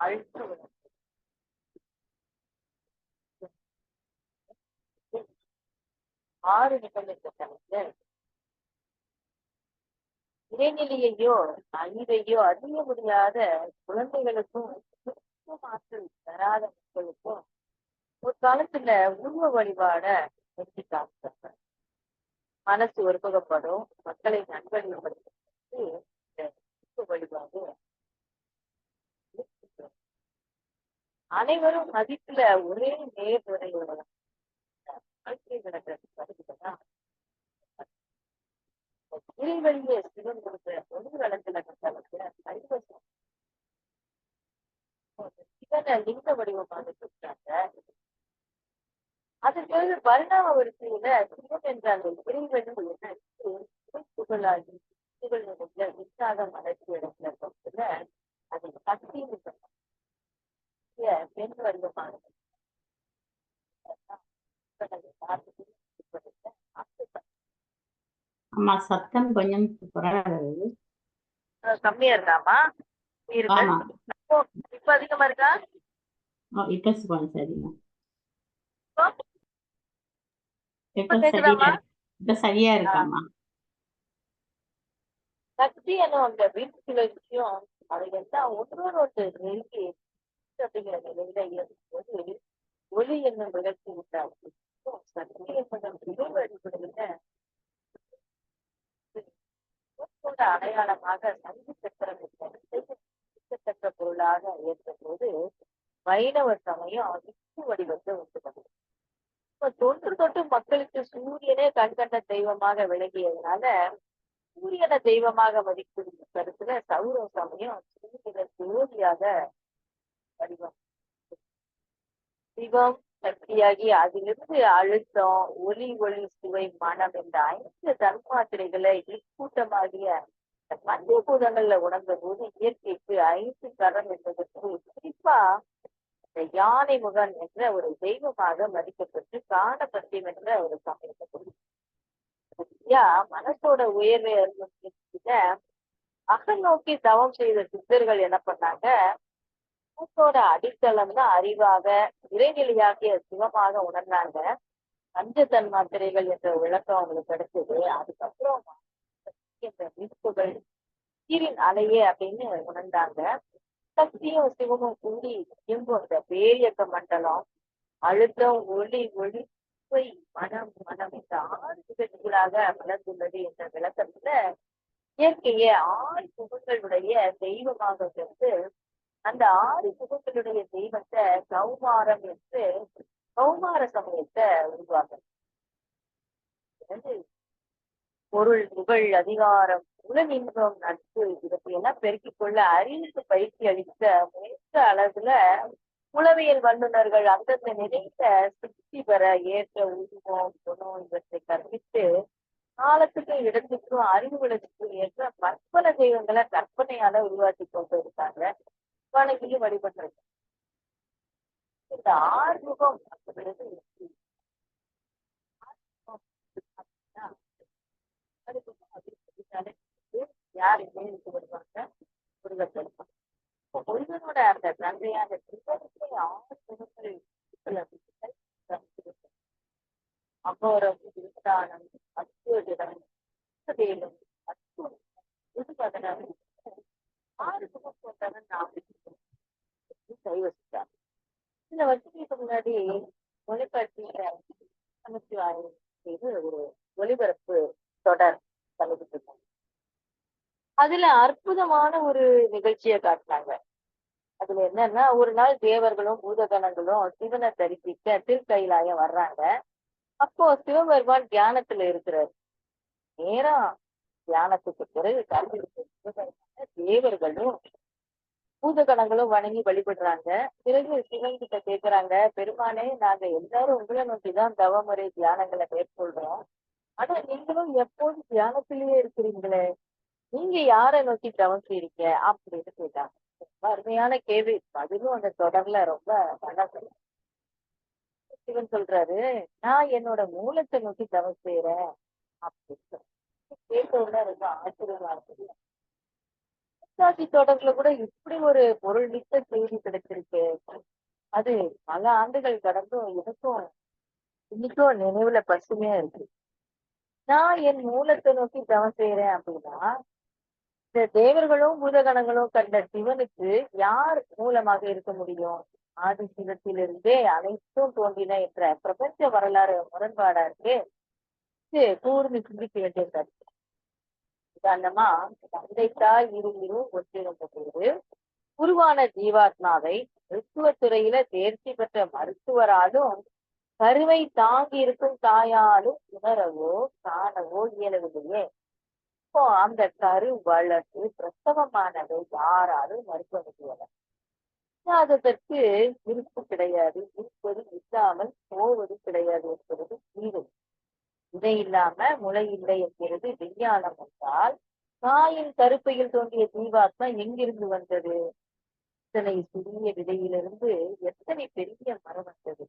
அழுத்த விளக்கு 6 நிபந்தனைகள் இடைநிலையையோ அறிவையோ அறிய முடியாத குழந்தைகளுக்கும் ஆற்றல் பெறாத மக்களுக்கும் ஒரு காலத்துல உருவ வழிபாட செஞ்சு காமிச்சாங்க. மனசு ஒருமுகப்படும் மக்களை நல்வழிப்படுத்துவதற்கு இந்த உருவ வழிபாடு அனைவரும் மதிப்புல ஒரே நேர்முறையோட வாழ்க்கை நடக்கிறது வருகிறதா இறைவழியே சிவன் கொடுத்த ஒளி வளத்துல கட்டளத்துல கைவசம் சிவனை லிங்க வடிவமாக கொடுத்தாங்க. அதற்கு பரிணாம வரிசையில சிவன் என்ற அந்த இறைவழி புகழாகி புகழ் நிலையில உற்சாகம் அடைச்சி இடத்துல பக்கத்துல அதை சக்தின்னு பெண் வடிவமானது. ஆமா, சத்தம் கொஞ்சம் கம்மியா இருக்காமா? இருக்கு. இப்ப அதிகமா இருக்கா? இப்ப சரிங்க. இப்ப சரியா இருக்காமா? சக்தி என்னும் அந்த வீட்டுல விஷயம் அதை எல்லாம் ஒன்றோடு ஒன்று நெருங்கி அப்படிங்கிற நிலையில இருக்கும்போது ஒளி என்னும் விளக்கி விட்டாரு. சக்தி என்பதன் விளைவு அடிப்படையில அடையாளமாக சங்கு சக்கரம் தக்க பொருளாக ஏற்ற போது வைணவ சமயம் விஷ்ணு வடிவத்தை உண்டு பண்ணுது. இப்ப தொன்று தொட்டு மக்களுக்கு சூரியனே கண்கண்ட தெய்வமாக விளங்கியதுனால சூரியனை தெய்வமாக மதிக்கும் கருத்துல சௌர சமயம் சூரியனை ஜோதியாக வடிவம் சிவம் சக்தியாகி அதிலிருந்து அழுத்தம் ஒலி ஒளி சுவை மனம் என்ற 5 தன்மாத்திரைகளை இக்கூட்டமாகிய பஞ்சபூதங்கள்ல உணர்ந்த போது இயற்கைக்கு 5 கரம் என்பதற்கு குறிப்பா யானை முகன் என்ற ஒரு தெய்வமாக மதிக்கப்பட்டு காணப்பட்டியம் என்ற ஒரு சமயத்தை மனசோட உயர்வை அகல் நோக்கி தவம் செய்த சித்தர்கள் என்ன பண்ணாங்க? மூத்தோட அடித்தளம் தான் அறிவாக இறைநிலையாகிய சிவமாக உணர்ந்தாங்க. பஞ்ச தன்மாத்திரைகள் என்ற விளக்கம் அவங்களுக்கு கிடைச்சது. அதுக்கப்புறம் மீட்புகள் நீரின் அலையே அப்படின்னு உணர்ந்தாங்க. சக்தியும் சிவமும் கூடி இயங்கும் அந்த பேரியக்க மண்டலம் அழுத்தம் ஒளி ஒளி மனம் மனம் இந்த 6 நிகழ்ச்சிகளாக வளர்ந்துள்ளது என்ற விளக்கத்துல இயற்கையை 6 முகங்களுடைய தெய்வமாக கருத்து அந்த 6 முகங்களுடைய தெய்வத்தை கௌமாரம் என்று கௌமார சமயத்தை உருவாக்க பொருள் புகழ் அதிகாரம் உலகின்பம் நட்பு இவற்றையெல்லாம் பெருக்கிக் கொள்ள அறிவுக்கு பயிற்சி அளித்த முயற்ற அளவுல உளவியல் வல்லுநர்கள் அந்தந்த நிலையில சித்தி பெற ஏற்ற உருவம் குணம் இவற்றை கற்பித்து காலத்துக்கு இடத்துக்கும் அறிவு வளர்ச்சிக்கும் ஏற்ற பற்பல தெய்வங்களை கற்பனையால உருவாக்கி கொண்டு இருக்காங்க. வணங்கியும் வழிபட்டிருக்காங்க. இந்த ஆறுமுகம் அப்படிங்கிறது யார் இணைந்து வருவாங்க? முருகன். முருகனோட அந்த தந்தையான சிவனுக்கு 6 முகங்கள் அகோரம் விருத்தானம் அச்சோதிடம் வேலும் புதுபதனம் 6 முகம் கொண்டவன் நாம் கைவசித்தார். சில வருஷத்துக்கு முன்னாடி ஒளிபரப்பிய நமச்சிவாயம் செய்து ஒரு ஒளிபரப்பு தொடர் தலைவிட்டு அதுல அற்புதமான ஒரு நிகழ்ச்சியை காட்டினாங்க. அதுல என்னன்னா ஒரு நாள் தேவர்களும் பூதகணங்களும் சிவனை தரிசிக்க திருக்கைலாயம் வர்றாங்க. அப்போ சிவபெருமான் தியானத்துல இருக்கிறார். நேரம் தியானத்துக்கு பிறகு தேவர்களும் பூதகணங்களும் வணங்கி வழிபடுறாங்க. பிறகு சிவன் கிட்ட கேட்கிறாங்க, பெருமானே நாங்க எல்லாரும் உங்களை நோக்கிதான் தவமுறை தியானங்களை மேற்கொள்றோம். ஆனா நீங்களும் எப்போதும் தியானத்திலேயே இருக்கிறீங்களே, நீங்க யாரை நோக்கி தவம் செய்றீங்க அப்படின்னு கேட்டாங்க. ரொம்ப அருமையான கேள்வி. பதிலும் அந்த தொடர்ல ரொம்ப மனசு. சிவன் சொல்றாரு, நான் என்னோட மூலத்தை நோக்கி தவம் செய்யறேன் அப்படின்னு கேட்ட உடனே ரொம்ப ஆச்சரியமா இருக்குது. தொலைக்காட்சி தொடர்ல கூட இப்படி ஒரு பொருள் மிக்க செய்தி கிடைச்சிருக்கு. அது பல ஆண்டுகள் கடந்தும் எனக்கும் இன்னைக்கும் நினைவுல பசுமையா இருக்கு. நான் என் மூலத்தை நோக்கி தவம் செய்யறேன் அப்படின்னா, இந்த தேவர்களும் பூதகணங்களும் கண்ட சிவனுக்கு யார் மூலமாக இருக்க முடியும்? ஆதி சிவத்திலிருந்தே அனைத்தும் தோன்றின என்ற பிரபஞ்ச வரலாறு முரண்பாடா இருக்கு. இது கூர்ந்து சிந்திக்க வேண்டிய கருத்து. உதாரணமா, தந்தை தாய் இருவரும் ஒன்றிணைந்த போது உருவான ஜீவாத்மாவை மருத்துவத் துறையில தேர்ச்சி பெற்ற மருத்துவராலும் கருவை தாங்கி இருக்கும் தாயாலும் உணரவோ காணவோ இயலவில்லையே. இப்போ அந்த கரு வளர்ந்து பிரசவமானதை யாராலும் மறுக்க முடியல. இல்லாததற்கு இருப்பு கிடையாது, இருப்பது இல்லாமல் போவது கிடையாது என்பது தீர்வு. விதை இல்லாம முளை இல்லை என்கிறது விஞ்ஞானம் என்றால், தாயின் கருப்பையில் தோன்றிய ஜீவாத்மா எங்கிருந்து வந்தது? இத்தனை சிறிய விதையிலிருந்து எத்தனை பெரிய மரம் வந்தது?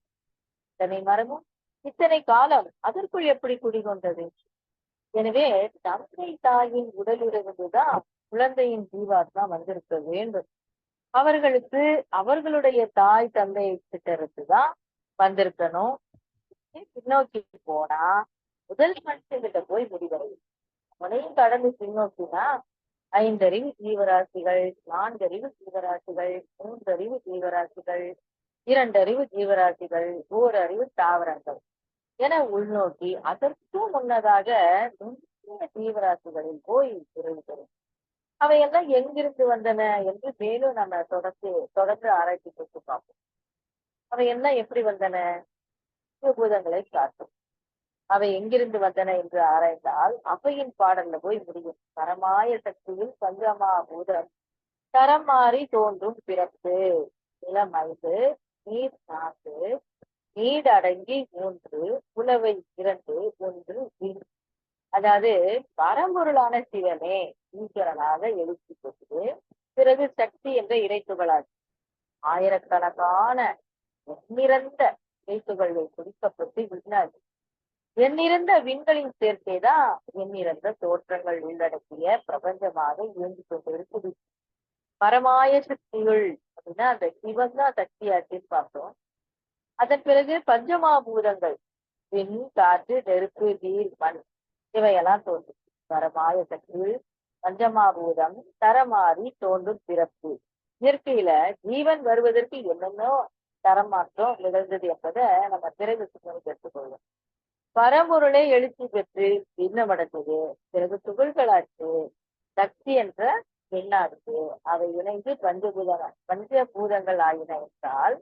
இத்தனை மரமும் இத்தனை காலம் அதற்குள் எப்படி குடிகொண்டது? எனவே தந்தை தாயின் உடலிலிருந்துதான் குழந்தையின் ஜீவாத்மா வந்திருக்க வேண்டும். அவர்களுக்கு அவர்களுடைய தாய் தந்தை கிட்ட இருந்துதான் வந்திருக்கணும். பின்னோக்கி போனா முதல் மனுஷங்கிட்ட போய் முடிவடையும். அவனையும் கடந்து பின்னோக்கினா 5 அறிவு ஜீவராசிகள், 4 அறிவு ஜீவராசிகள், 3 அறிவு ஜீவராசிகள், 2 அறிவு ஜீவராசிகள், 1 அறிவு தாவரங்கள் என உள்நோக்கி அதற்கும் முன்னதாக நுண்ணிய ஜீவராசிகளில் போய் நிறைவு. அவையெல்லாம் எங்கிருந்து வந்தன என்று மேலும் நம்ம தொடர்ந்து ஆராய்ச்சி செய்து பார்ப்போம். அவையெல்லாம் எப்படி வந்தன? பூதங்களை காட்டும். அவை எங்கிருந்து வந்தன என்று ஆராய்ந்தால் அவையின் பாடல்ல போய் முடியும். பரமாய சக்தியில் பஞ்சமா பூதம் தரம் மாறி தோன்றும் பிறப்பு. நிலம் 5, நீர் 4, நீர் அடங்கி 3, புலவை 2, 1 விண். அதாவது பரம்பொருளான சிவனே ஈஸ்வரனாக எழுச்சி பெற்று பிறகு சக்தி என்ற இறைத்துகளால் ஆயிரக்கணக்கான எண்ணிறந்த இறைத்துகளை குறிக்கப்பட்டு விண்ணாது. எண்ணிறந்த விண்களின் சேர்க்கைதான் எண்ணிறந்த தோற்றங்கள் உள்ளடக்கிய பிரபஞ்சமாக இயங்கி கொண்டிருக்குது. பரமாய சக்திகள் அப்படின்னா அந்த சிவன் தான் சக்தியாற்றின்னு பார்த்தோம். அதன் பிறகு பஞ்சமாபூதங்கள் விண், காற்று, நெருப்பு, நீர், மண் இவையெல்லாம் தோன்றும். பரமாய சக்திகள் பஞ்சமாபூதம் தரமாறி தோன்றும் பிறப்பு. இயற்கையில ஜீவன் வருவதற்கு என்னென்னோ தரமாற்றம் நிகழ்ந்தது என்பதை நம்ம பிறகு எடுத்துக்கொள்வோம். பரம்பொருளை எழுச்சி பெற்று பின்னமடைந்தது. பிறகு துகள்களாச்சு சக்தி என்ற பெண்ணாச்சு. அவை இணைந்து பஞ்சபூதங்கள் ஆயின என்றால்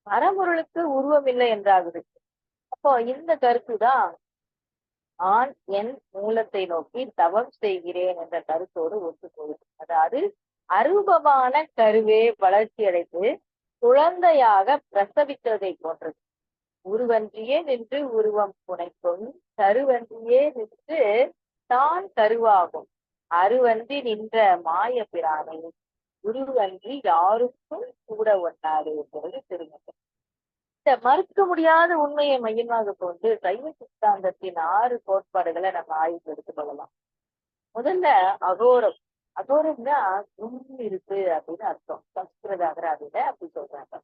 பரம்பொருளுக்கு உருவம் இல்லை என்றாகுது. அப்போ இந்த கருத்துதான் ஆண் என் மூலத்தை நோக்கி தவம் செய்கிறேன் என்ற கருத்தோடு ஒத்துப்போகுது. அதாவது அரூபமான கருவே வளர்ச்சி அடைந்து குழந்தையாக பிரசவித்ததை போன்றது. உருவன்றியே நின்று உருவம் புனைக்கும், கருவன்றியே நின்று தான் கருவாகும். அருவன்றி நின்ற மாய பிரானை உருவன்றி யாருக்கும் கூட ஒட்டாது என்பது திருமணம். இந்த மறுக்க முடியாத உண்மையை மையமாக கொண்டு சைவ சித்தாந்தத்தின் 6 கோட்பாடுகளை நம்ம ஆய்வு எடுத்துக் கொள்ளலாம். முதல்ல அகோரம். அகோரம்னா இருக்கு அப்படின்னு அர்த்தம். சம்ஸ்கிருத அகராதியில அப்படி சொல்றாங்க.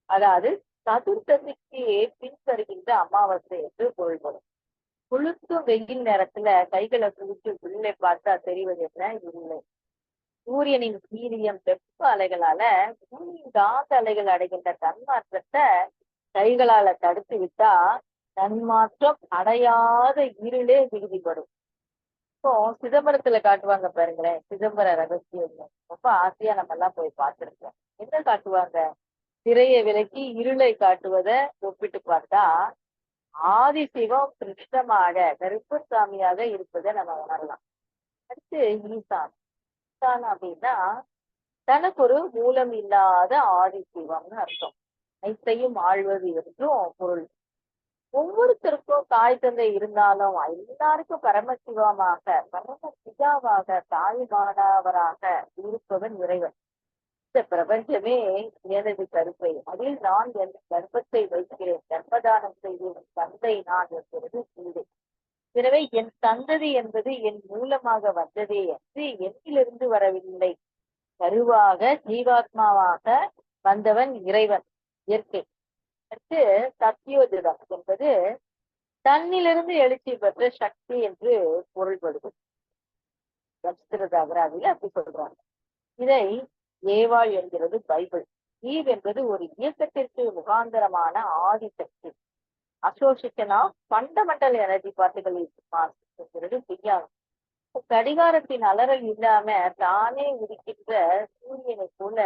அதாவது சதுர்த்தசிக்கு பின்வருகின்ற அமாவாசை என்று பொருள்படும். குளுத்தும் வெயில் நேரத்துல கைகளை குளிச்சு உள்ளே பார்த்தா தெரிவது என்ன? இல்லை. சூரியனின் வீரியம் வெப்ப அலைகளால பூமியின் காந்த அலைகள் அடைகின்ற தன்மாற்றத்தை கைகளால தடுத்து விட்டா தன்மாற்றம் அடையாத இருளே விகுதிப்படும். இப்போ சிதம்பரத்துல காட்டுவாங்க பாருங்களேன், சிதம்பர ரகசியம். ரொம்ப ஆசையா நம்ம எல்லாம் போய் பார்த்திருக்கோம். என்ன காட்டுவாங்க? திரையை விலக்கி இருளை காட்டுவதை ஒப்பிட்டு பார்த்தா ஆதிசிவம் கிருஷ்ணமாக கருப்பசாமியாக இருப்பதை நம்ம உணரலாம். அடுத்து ஈசான். ஈசான் அப்படின்னா தனக்கு ஒரு மூலம் இல்லாத ஆதிசிவம்னு அர்த்தம். அனைத்தையும் ஆழ்வது என்றும் பொருள். ஒவ்வொருத்தருக்கும் தாய் தந்தை இருந்தாலும் எல்லாருக்கும் பரமசிவமாக பரமசிவாவாக தாய்மானவராக இருப்பவன் இறைவன். இந்த பிரபஞ்சமே எனது கருப்பை, அதில் நான் என் கர்ப்பத்தை வைக்கிறேன், கர்ப்பதானம் செய்வேன், தந்தை நான் என்கிறது கீழே. எனவே என் சந்ததி என்பது என் மூலமாக வந்ததே என்று என்னிலிருந்து வரவில்லை. கருவாக ஜீவாத்மாவாக வந்தவன் இறைவன், இயற்கை. அடுத்து சத்யோஜிதம் என்பது தன்னிலிருந்து எழுச்சி பெற்ற சக்தி என்று பொருள்படுது. சம்ஸ்கிருத அகராதியில அப்படி சொல்றாங்க. இதை ஏவாள் என்கிறது பைபிள். ஈவ் என்பது ஒரு இயக்கத்திற்கு முகாந்தரமான ஆதி சக்தி. Association of fundamental energy particle விஞ்ஞானம். கடிகாரத்தின் அலறல் இல்லாம தானே உதிக்கின்ற சூரியனை போல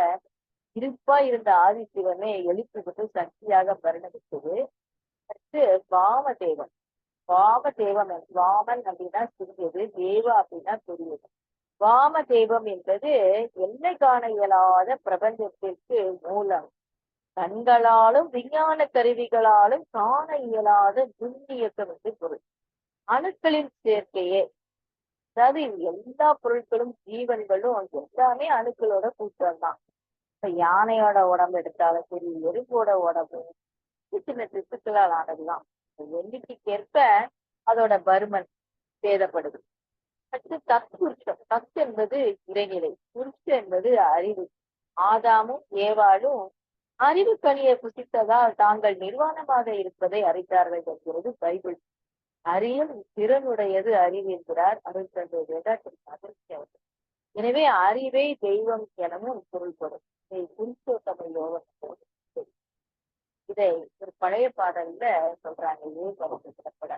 இருப்பா இருந்த ஆதிசிவமே எழுச்சி பெற்று சக்தியாக பரிணமித்தது. அடுத்து வாமதேவன். வாமதேவம் வாமன் அப்படின்னா சிறியது, தேவா அப்படின்னா பெரியது. வாமதேவம் என்பது எல்லை காண இயலாத பிரபஞ்சத்திற்கு மூலம். கண்களாலும் விஞ்ஞான கருவிகளாலும் காண இயலாத நுண்ணியக்கம் என்று பொருள். அணுக்களின் சேர்க்கையே, அதாவது எல்லா பொருட்களும் ஜீவன்களும் எல்லாமே அணுக்களோட கூட்டம் தான். இப்ப யானையோட உடம்பு எடுத்தாலும் சரி, எறும்போட உடம்பு சின்ன திசுக்களால் ஆனதுதான். எண்ணிக்கைக்கேற்ப அதோட பருமன் பேதப்படுது. அடுத்து தத்புருஷம். தத் என்பது இறைநிலை, புருஷம் என்பது அறிவு. ஆதாமும் ஏவாளும் அறிவு கனியை புசித்ததால் தாங்கள் நிர்வாணமாக இருப்பதை அறிந்தார்கள் என்கிறது பைபிள். அறியும் திறனுடையது அறிவு என்கிறார் அருட்தந்தை வேதாத்திரி. எனவே அறிவே தெய்வம் எனவும் பொருள்படும். இதை புருஷோத்தம யோகம் இதை ஒரு பழைய பாடல்ல சொல்றாங்க. ஏற்பட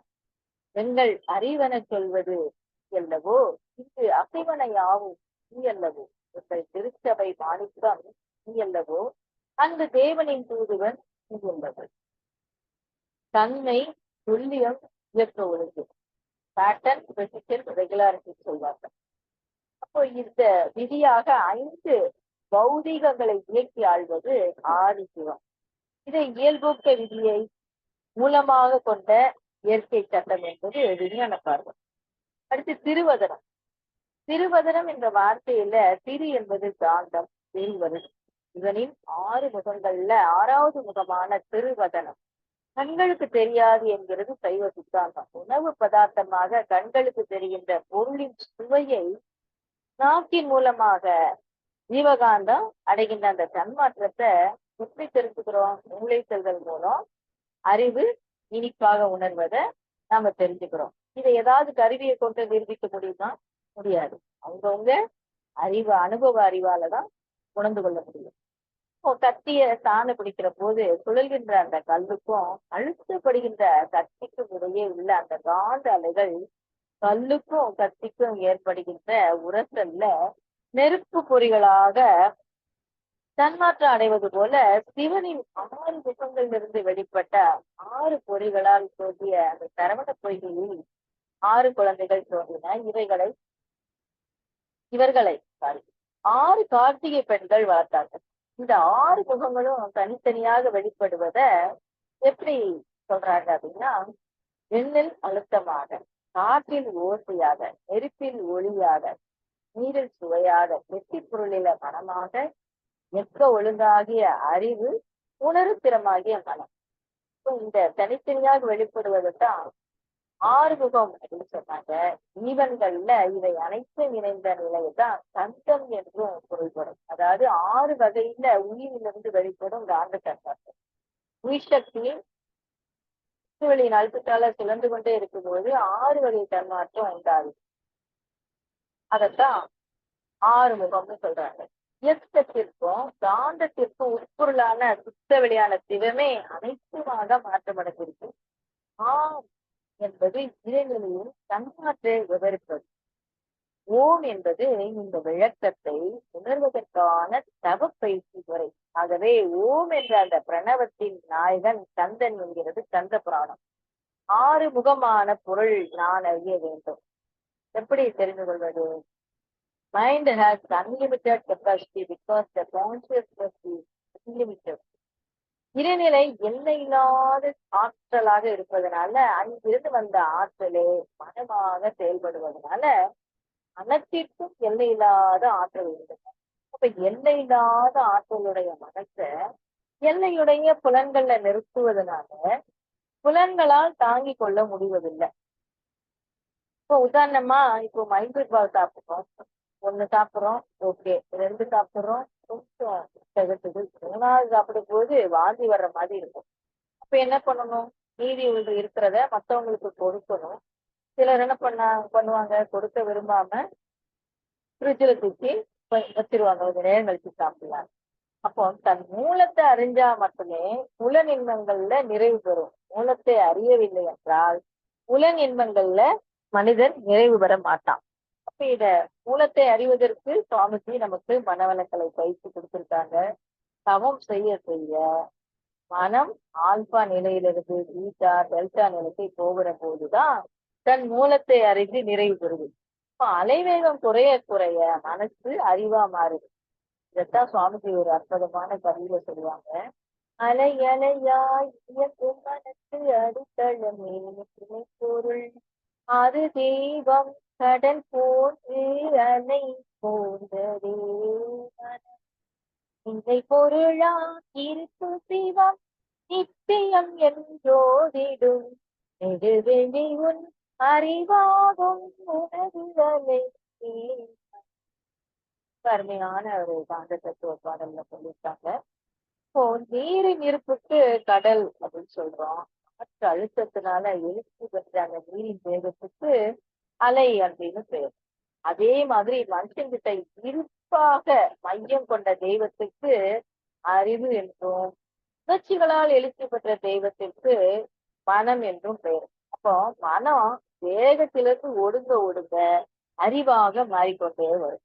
எங்கள் அறிவன சொல்வது அல்லவோ இங்கு அசைவன யாவும் நீ அல்லவோ, எங்கள் திருச்சபை மாணிக்கம் நீ அல்லவோ, அங்கு தேவனின் தூதுவன் நீ அல்லவோ. தன்மை, துல்லியம், இயற்கை ஒழுங்கு, பேட்டர்ன், ப்ரெசிஷன், ரெகுலாரிட்டி சொல்வார்கள். அப்போ இந்த விதியாக 5 பௌதீகங்களை இயக்கி ஆள்வது ஆதிசிவம். இதை இயல்பூக்க விதியை மூலமாக கொண்ட இயற்கை சட்டம் என்பது விஞ்ஞான பார்வை. அடுத்து திருவதனம். திருவதனம் என்ற வார்த்தையில திரு என்பது காந்தம், வருது. இதனின் 6 முகங்கள்ல 6வது முகமான திருவதனம் கண்களுக்கு தெரியாது என்கிறது சைவ சித்தாந்தம். உணவு பதார்த்தமாக கண்களுக்கு தெரிகின்ற பொருளின் சுவையை நாக்கின் மூலமாக ஜீவகாந்தம் அடைகின்ற அந்த தன்மாற்றத்தை எப்படி தெரிஞ்சுக்கிறோம்? மூளை செல்கள் மூலம் அறிவு இனிப்பாக உணர்வதை நாம தெரிஞ்சுக்கிறோம். இதை ஏதாவது கருவியை கொண்டு நிரூபிக்க முடியுமா? முடியாது. அவங்கவுங்க அறிவு, அனுபவ அறிவாலதான் உணர்ந்து கொள்ள முடியும். கத்திய சாண பிடிக்கிற போது சுழல்கின்ற அந்த கல்லுக்கும் அழுத்தப்படுகின்ற கத்திக்கும் இடையே உள்ள அந்த காந்த அலைகள் கல்லுக்கும் கத்திக்கும் ஏற்படுகின்ற உரசல்ல நெருப்பு பொறிகளாக தன்மாற்றம் அடைவது போல சிவனின் 6 முகங்களிலிருந்து வெளிப்பட்ட 6 பொறிகளால் தோன்றிய அந்த சரவண பொய்கையில் 6 குழந்தைகள் தோன்றின. இவர்களை 6 கார்த்திகை பெண்கள் வளர்த்தார்கள். இந்த 6 முகங்களும் தனித்தனியாக வெளிப்படுவத எப்படி சொல்றாங்க அப்படின்னா, எண்ணில் அழுத்தமாக, காற்றில் ஓசையாக, நெருப்பில் ஒளியாக, நீரில் சுவையாக, வெட்டி பொருளில மனமாக, எக்க ஒழுங்காகிய அறிவு, உணர்திறமாகிய மனம். இந்த தனித்தனியாக வெளிப்படுவதுதான் 6 முகம் அப்படின்னு சொன்னாங்க. ஜீவன்கள்ல இவை அனைத்தும் இணைந்த நிலையதான் கந்தம் என்றும் பொருள்படும். அதாவது 6 வகையில உயிரிலிருந்து வெளிப்படும் காந்த தன்மாற்றம். உயிர்சக்தி அழுத்தத்தால சுழந்து கொண்டே இருக்கும்போது 6 வகை தன்மாற்றம் உண்டாகுது. அதத்தான் 6 முகம்னு சொல்றாங்க. இயக்கத்திற்கும் காந்தத்திற்கும் உட்பொருளான சுத்த வெளியான சிவமே அனைத்துமாக மாற்றமடைந்திருக்கு. என்பது இறைநிலையில் தன்மாற்றை விவரிப்பது. ஓம் என்பது இந்த விளக்கத்தை உணர்வதற்கான தவ பயிற்சி முறை. ஆகவே ஓம் என்ற அந்த பிரணவத்தின் நாயகன் கந்தன் என்கிறது கந்த புராணம். 6 முகமான பொருள் நான் அறிய வேண்டும். எப்படி தெரிந்து கொள்வது? Mind has unlimited capacity because the consciousness is unlimited. இறைநிலை எல்லையில்லாத ஆற்றலாக இருப்பதனால அங்கிருந்து வந்த ஆற்றலே மனமாக செயல்படுவதனால மனத்திற்கும் எல்லையில்லாத ஆற்றல் இருந்தது. அப்ப எல்லையில்லாத ஆற்றலுடைய மனசை எல்லையுடைய புலன்கள்ல நிறுத்துவதனால புலன்களால் தாங்கி கொள்ள முடிவதில்லை. இப்போ உதாரணமா இப்போ மைசூர் பால் சாப்பிடுறோம். ஒண்ணு சாப்பிடுறோம், ஓகே. 2 சாப்பிடுறோம், கொஞ்சம் திகட்டுது. 3வது சாப்பிடும் போது வாந்தி வர்ற மாதிரி இருக்கும். அப்ப என்ன பண்ணணும்? மீதி இருக்கிறத மத்தவங்களுக்கு கொடுக்கணும். சிலர் என்ன பண்ணுவாங்க, கொடுக்க விரும்பாம ஃப்ரிட்ஜ்ல தூக்கி வச்சிருவாங்க. கொஞ்ச நேரம் கழிச்சு சாப்பிடலாம். அப்போ தன் மூலத்தை அறிஞ்சா மட்டுமே புலன் இன்பங்கள்ல நிறைவு பெறும். மூலத்தை அறியவில்லை என்றால் புலன் இன்பங்கள்ல மனிதன் நிறைவு பெற மாட்டான். அப்ப இத மூலத்தை அறிவதற்கு சுவாமிஜி நமக்கு மனவளக்கலை பயிற்சி கொடுத்திருக்காங்க. தவம் செய்ய செய்ய மனம் ஆல்பா நிலையிலிருந்து பீட்டா டெல்டா நிலைக்கு போகிற போதுதான் தன் மூலத்தை அறிந்து நிறைவு பெறுது. இப்ப அலைவேகம் குறைய குறைய மனசு அறிவா மாறுது. இதைத்தான் சுவாமிஜி ஒரு அற்புதமான கவியில சொல்லுவாங்க. அலை அலையாய் இயங்கும் மனசு அடித்தளமே துணை பொருள் அது தெய்வம் கடல் போன்று அலை போன்றதே இன்றை பொருளா இருப்பு சிவம் நித்தியம் என்றோதிடும் நெடுவெளி உன் அறிவாகும் உனது அலை. அருமையான ஒரு காந்த தத்துவ பாடல்ல சொல்லியிருக்காங்க. இப்போ நீரின் இருப்புக்கு கடல் அப்படின்னு சொல்றோம். காற்று அழுத்தத்தினால எழுச்சி பெற்ற அந்த நீரின் வேகத்துக்கு அலை அப்படின்னு பேர். அதே மாதிரி மனுஷன்கிட்ட இருப்பாக மையம் கொண்ட தெய்வத்துக்கு அறிவு என்றும், உணர்ச்சிகளால் எழுச்சி பெற்ற தெய்வத்திற்கு மனம் என்றும் பெயர். அப்போ மனம் வேகத்திலிருந்து ஒடுங்க ஒடுங்க அறிவாக மாறிக்கொண்டே வரும்.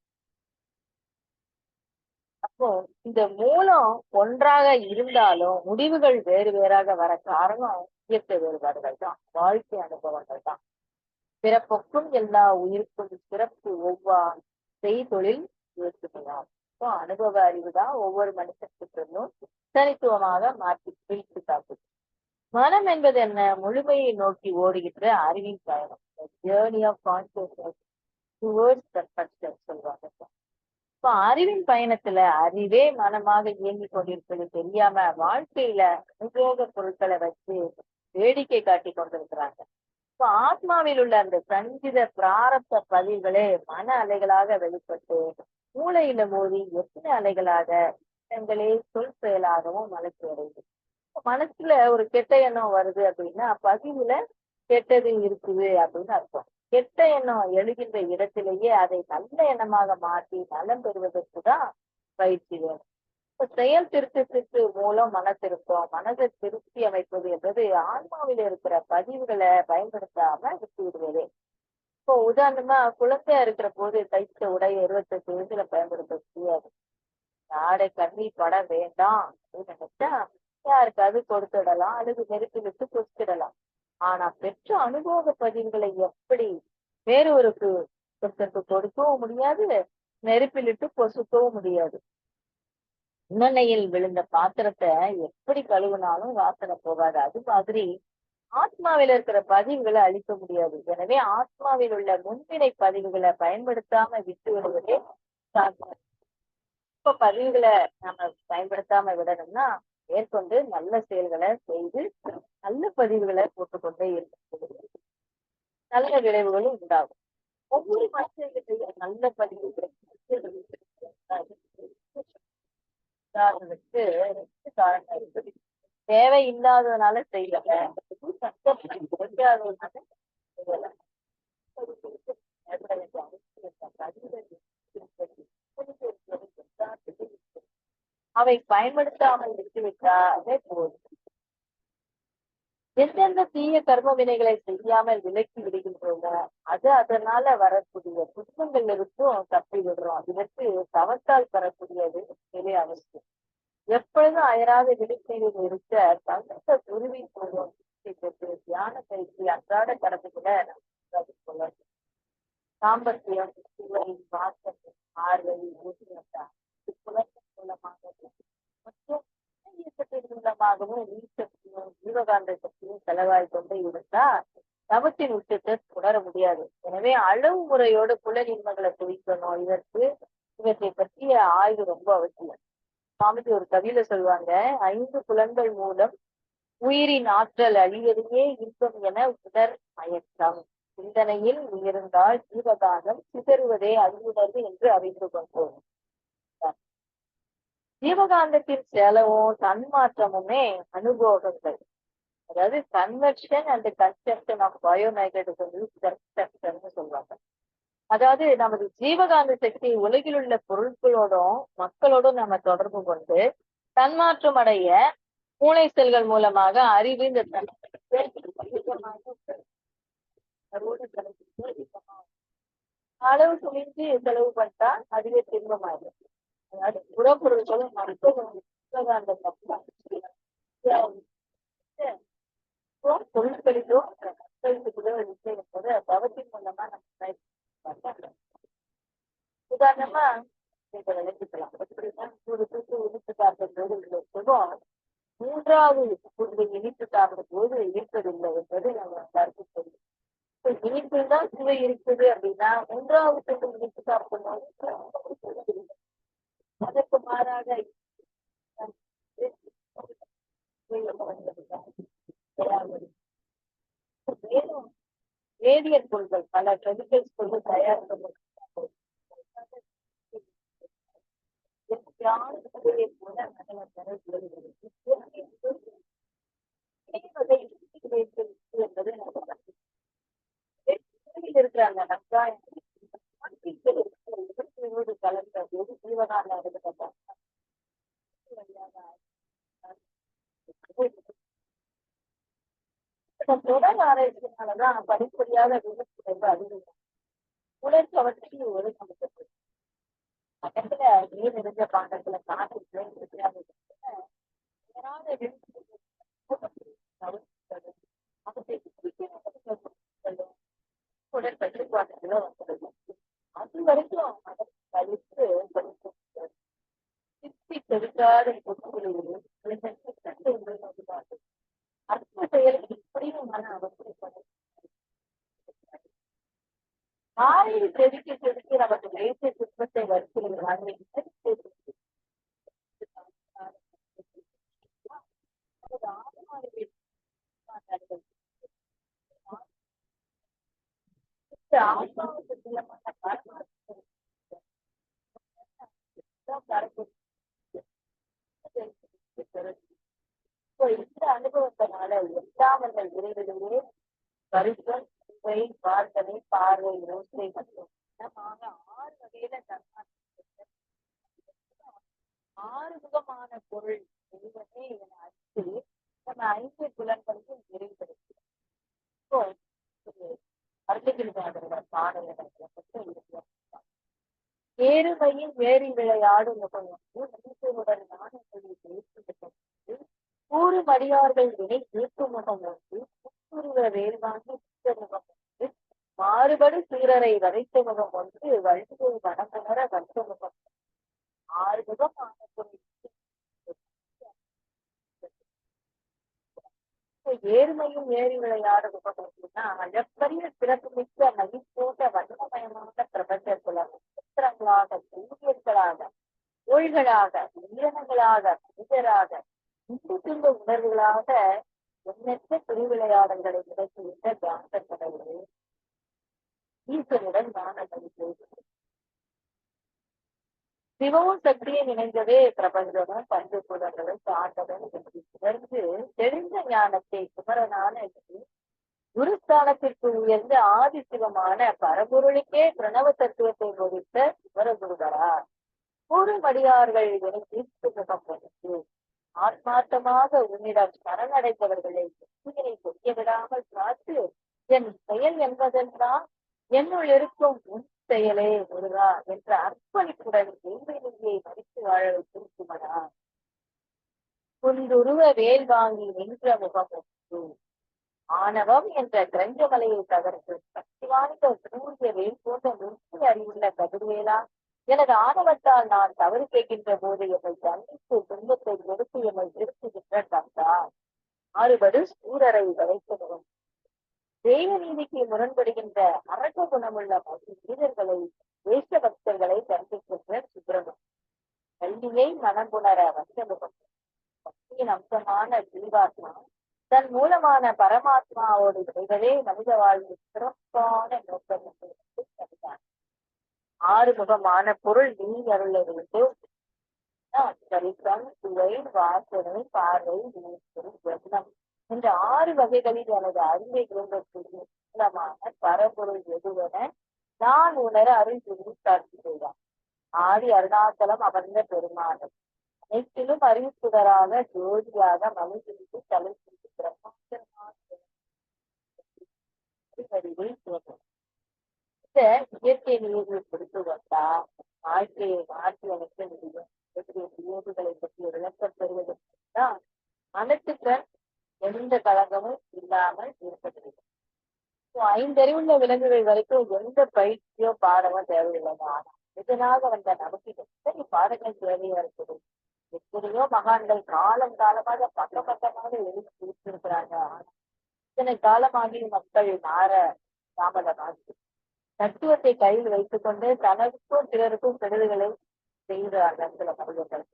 அப்போ இந்த மூலம் ஒன்றாக இருந்தாலும் முடிவுகள் வேறு வேறாக வர காரணம் இயற்கை வேறுபாடுகள் தான், வாழ்க்கை அனுபவங்கள் தான். பிறப்புக்கும் எல்லா உயிருக்கும் சிறப்பு ஒவ்வா செய்தொழில் இயக்குமையாம். இப்போ அனுபவ அறிவு தான் ஒவ்வொரு மனுஷனுக்கும் தனித்துவமாக மாற்றி பிரித்து காட்டுது. மனம் என்பது என்ன? முழுமையை நோக்கி ஓடுகின்ற அறிவின் பயணம். Journey of consciousness towards perfection சொல்லுவாங்க. இப்போ அறிவின் பயணத்துல அறிவே மனமாக இயங்கி கொண்டிருப்பது தெரியாம வாழ்க்கையில அனுபோக பொருட்களை வச்சு வேடிக்கை காட்டி கொண்டிருக்கிறாங்க. இப்போ ஆத்மாவில் உள்ள அந்த சஞ்சித பிராரப்த பதிவுகளே மன அலைகளாக வெளிப்பட்டு மூளையில மோதி எத்தனை அலைகளாக எங்களே சொல் செயலாகவும் மலர்ச்சி அடையுது. மனசுல ஒரு கெட்ட எண்ணம் வருது அப்படின்னா பதிவுல கெட்டது இருக்குது அப்படின்னு அர்த்தம். கெட்ட எண்ணம் எழுகின்ற இடத்திலேயே அதை நல்ல எண்ணமாக மாற்றி நலம் பெறுவதற்கு தான் பயிற்சி வேணும். இப்ப செயல் திருத்தத்திற்கு மூலம் மன திருத்தம். மனதை திருத்தி அமைப்பது என்பது ஆன்மாவில் இருக்கிற பதிவுகளை பயன்படுத்தாம விட்டு விடுவது. இப்போ உதாரணமா குழந்தையா இருக்கிற போது தைத்த உடை 28 வயசுல பயன்படுத்த முடியாது. ஆடை கண்ணீர் பட வேண்டாம் அப்படின்னு நினைச்சா யாருக்காவது கொடுத்துடலாம் அல்லது நெருப்பி விட்டு பொசிச்சிடலாம். ஆனா பெற்ற அனுபவ பதிவுகளை எப்படி வேறொருக்கு ஒருத்தருக்கு கொடுக்கவும் முடியாது, நெருப்பிலிட்டு பொசுக்கவும் முடியாது. மண்ணெண்ணெயில் விழுந்த பாத்திரத்தை எப்படி கழுவினாலும் வாசனை போகாது. அது மாதிரி ஆத்மாவில் இருக்கிற பதிவுகளை அழிக்க முடியாது. எனவே ஆத்மாவில் உள்ள முன்வினை பதிவுகளை பயன்படுத்தாம விட்டு விடுவதே சாத்தியம். இப்ப பதிவுகளை நம்ம பயன்படுத்தாம விடணும்னா மேற்கொண்டு நல்ல செயல்களை செய்து நல்ல பதிவுகளை போட்டுக்கொண்டே இருக்கும், நல்ல விளைவுகளும் உண்டாகும். ஒவ்வொரு மனுஷங்கிட்டையும் நல்ல பதிவுகளை உதாரணத்துக்கு 2 காரணம் இருக்குது. தேவை இல்லாததுனால செய்யல, கஷ்டப்படாததுனால செய்யல. அவை பயன்படுத்தாமல் விட்டுவிட்டாலே போதும். எந்தெந்த தீய கர்ம வினைகளை செய்யாமல் விலக்கி விடுகின்றோமோ அது அதனால வரக்கூடிய துன்பங்கள் இருக்கும் தப்பி விடுறோம். இதற்கு தவத்தால் பெறக்கூடியது மிக அவசியம். எப்பொழுதும் அயராத விழிப்பையில் இருக்க தந்த குருவி போதும் தியான பயிற்சி அன்றாட கடமைகளை கொள்ளணும். சாம்பத்தியம், வாசம், ஆர்வை, புலத்தின் மூலமாக மற்றும் இயக்கத்தின் மூலமாகவும் நீர்சக்தியும் ஜீவகாந்த சக்தியும் செலவாய் கொண்டே இருந்தா தவத்தின் உச்சத்தை உணர முடியாது. எனவே அளவு முறையோடு புலன் இன்பங்களை குவிக்கணும். இவற்றை பற்றிய ஆய்வு ரொம்ப அவசியம். சுவாமிஜி ஒரு கவியில சொல்லுவாங்க, 5 புலன்கள் மூலம் உயிரின் ஆற்றல் அழிவதையே இன்பம் என உணர் மயக்கம். சிந்தனையில் உயர்ந்தால் ஜீவகாந்தம் சிதறுவதே அறிவுணர்வு என்று அறிந்து கொண்டோம். ஜீவகாந்தத்தின் செலவும் தன்மாற்றமுமே அனுபவங்கள். அதாவது கன்வெர்ஷன் அண்ட் கன்ஸ்ட்ரக்ஷன் ஆஃப் பயோமேக்னடிசம் சொல்லுவாங்க. அதாவது நமது ஜீவகாந்த சக்தி உலகில் உள்ள பொருட்களோடும் மக்களோடும் நம்ம தொடர்பு கொண்டு தன்மாற்றம் அடைய மூளை செல்கள் மூலமாக அறிவு இந்த அளவு சுமிஞ்சு செலவு பண்ணா அதுவே திரும்பமாயிடும். அதாவது புறப்பொருள்களும் ஜீவகாந்த பொருட்களிலோ என்பது தவத்தின் மூலமா நம்ம உதாரணமா இதை விளக்கிக்கலாம். எப்படின்னா ஒரு தூக்கு இனித்து சாப்பிடும் போது சுகம் மூன்றாவது தூக்கை இனித்து சாப்பிடும் போது இருப்பதில்லை என்பது நம்ம கருத்து தெரியும். இனிப்பில் தான் சுவை இருக்குது அப்படின்னா மூன்றாவது தூக்கு இனித்து சாப்பிடும் போது அதற்கு மாறாக வேதியியல் பொருட்கள் பல கெமிக்கல்ஸ் பொருட்கள் தயார் இருக்கிற அந்த கலந்த போது ஜீவகாந்த தொடர் ஆராய்ச்சினாலதான் படிப்படியாக விபத்து அதிகம் உலர்ச்சி அவற்றி ஒரு நமக்கு பக்கத்துல நீர் நிறைஞ்ச பாண்டத்துல காற்று உடல் கட்டுப்பாட்டுல வந்துடுது. அது வரைக்கும் அதை கழித்து சித்தி செலுத்தாத அற்ப செயலுக்கு இப்படியும் மன அவசரப்படும். ஆயுள் செதுக்கி செதுக்கி நமக்கு தேசிய சிற்பத்தை வருகிறார்கள். இந்த அனுபவத்தினால எட்டாமங்கள் விரைவிலேயே கருத்தம் சுவை வார்த்தனை பார்வை யோசனை மற்றும் 6 வகையில ஆறுமுகமான பொருள் தெய்வமே என அறிந்து நம்ம 5 புலன்களையும் நிறைவுபடுத்தி ஏறுமையில் வேறி விளையாடும் முகமுடன் நாணயங்களை கூறு மடியார்கள் வினை நீக்கு முகம் ஒன்று கூறுவ வேறு வாங்கி முகம் ஒன்று மாறுபடு சீரரை வரைத்த முகம் ஒன்று வழியை மனமுணர வந்த முகம் 6 முகமான ஏறுமையும் ஏறி விளையாட முகம் அப்படின்னா அளப்பரிய சிறப்புமிக்க மகிழ்ச்சியோட வண்ணமயமான பிரபஞ்சத்துல நட்சத்திரங்களாக சூரியர்களாக கோள்களாக உயிரினங்களாக மனிதராக துண்டு உணர்வுகளாக எண்ணற்ற திருவிளையாடல்களை கிடைக்கின்ற தியான கடவுளே ஈஸ்வருடன் ஞானங்களை சிவமும் சக்தியை இணைந்ததே பிரபஞ்சமும் பஞ்ச புலங்களும் சாண்டவன் என்று உணர்ந்து தெரிந்த ஞானத்தை குமரனான குருஸ்தானத்திற்கு உயர்ந்த ஆதி சிவமான பரபொருளுக்கே பிரணவ தத்துவத்தை போதித்த குமரகுருவரார் கூறுமடியார்கள் முகம் கொடுத்து ஆத்மார்த்தமாக உன்னிடம் சரணடைந்தவர்களை வெற்றியை செய்ய விடாமல் பார்த்து என் செயல் என்பதெல்லாம் என்னுள் இருக்கும் உன் செயலே முருகா என்ற அர்ப்பணிப்புடன் தெய்வநிதியை மறித்து வாழ வைத்திருக்குமடா குன்றுருவ வேல் வாங்கி நின்ற முகம் ஆணவம் என்ற கிரஞ்சமலையை தகர்த்து சக்தி வாய்ந்த சூரிய வேல் போன்ற நுட்ப அறிவுள்ள கதிர்வேலா எனது ஆணவத்தால் நான் தவறு கேட்கின்ற போது என்னை தண்டித்து துன்பத்தை எடுத்து என்னை திருத்துகின்ற தந்தா மாறுபடு சூரரை வளைத்தவரும் தெய்வ நீதிக்கு முரண்படுகின்ற அரச குணமுள்ள வீரர்களை தேச பக்தர்களை தண்டிக்கின்ற சுப்பிரமணியன் கல்வியை மனம்புணர வந்தமுகம் பக்தியின் அம்சமான ஜீவாத்மா தன் மூலமான பரமாத்மாவோடு இடைகளே மனித வாழ்வு சிறப்பான நோக்கம் அதுதான். ஆறுமுகமான பொருள் நீ அருள வேண்டும். சரித்திரம், சுவை, வாசனை, பார்வை, நீச்சல், எண்ணம் என்ற 6 வகைகளில் எனது அறிவை விரும்பக்கூடிய மூலமான பரம்பொருள் எதுவென நான் உணர அருள் புரிந்து காட்சி செய்தார். ஆதி அருணாச்சலம் அமர்ந்த பெருமானம் அனைத்திலும் அறிவிப்புதராக ஜோதியாக மனிதனுக்கு தலை செய்து பிரம்மாண்டமான வடிவில் தோன்றும். இந்த இயற்கை நீரை பிடித்து வந்தா வாழ்க்கையை மாற்றி அமைக்க முடியும். நியதிகளை பற்றி விளக்கம் பெறுவதற்குதான் மனத்துக்கண் எந்த கலங்கமும் இல்லாமல் இருப்பதில்லை. ஐந்தறிவுள்ள விலங்குகள் வரைக்கும் எந்த பயிற்சியோ பாடமோ தேவையில்லைங்க. ஆனா இதனாக வந்த நமக்கு எத்தனை பாடங்கள் தேவையா இருக்குது. எத்தனையோ மகான்கள் காலம் காலமாக பக்கமாக எழுதி கொடுத்திருக்கிறாங்க. ஆனா இத்தனை காலமாகி மக்கள் மாற தாமதமாகி தத்துவத்தை கையில் வைத்துக் கொண்டு தனக்கும் பிறருக்கும் கெடுதல்களை செய்கிறார்கள் சில மனிதர்கள்.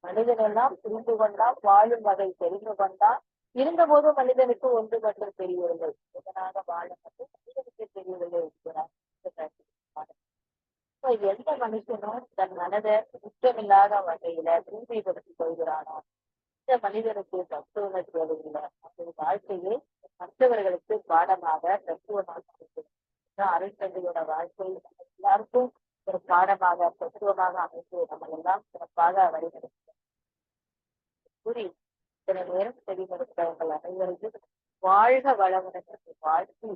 மனிதன் எல்லாம் புரிந்து கொண்டால் வாழும் வகை தெரிந்து கொண்டால் இருந்த போது மனிதனுக்கு ஒன்று மட்டும் தெரியவில்லை. இதனாக வாழும் மட்டும் மனிதனுக்கு தெரியவில்லை இருக்கிறார். எந்த மனுஷனும் தன் மனதை குற்றமில்லாத வகையில தூய்மைப்படுத்திக் கொள்கிறானோ இந்த மனிதனுக்கு தத்துவ தேவையில்லை. அந்த வாழ்க்கையை மற்றவர்களுக்கு பாடமாக தத்துவமாக அருட்தந்தையோட வாழ்க்கை எல்லாருக்கும் ஒரு பாடமாக தத்துவமாக அமைத்து நம்ம எல்லாம் சிறப்பாக வழிநடத்த கூறி இத்தனை நேரம் செவிமடுத்தவர்கள் அனைவரையும் வாழ்க வளமுடன் வாழ்க்கை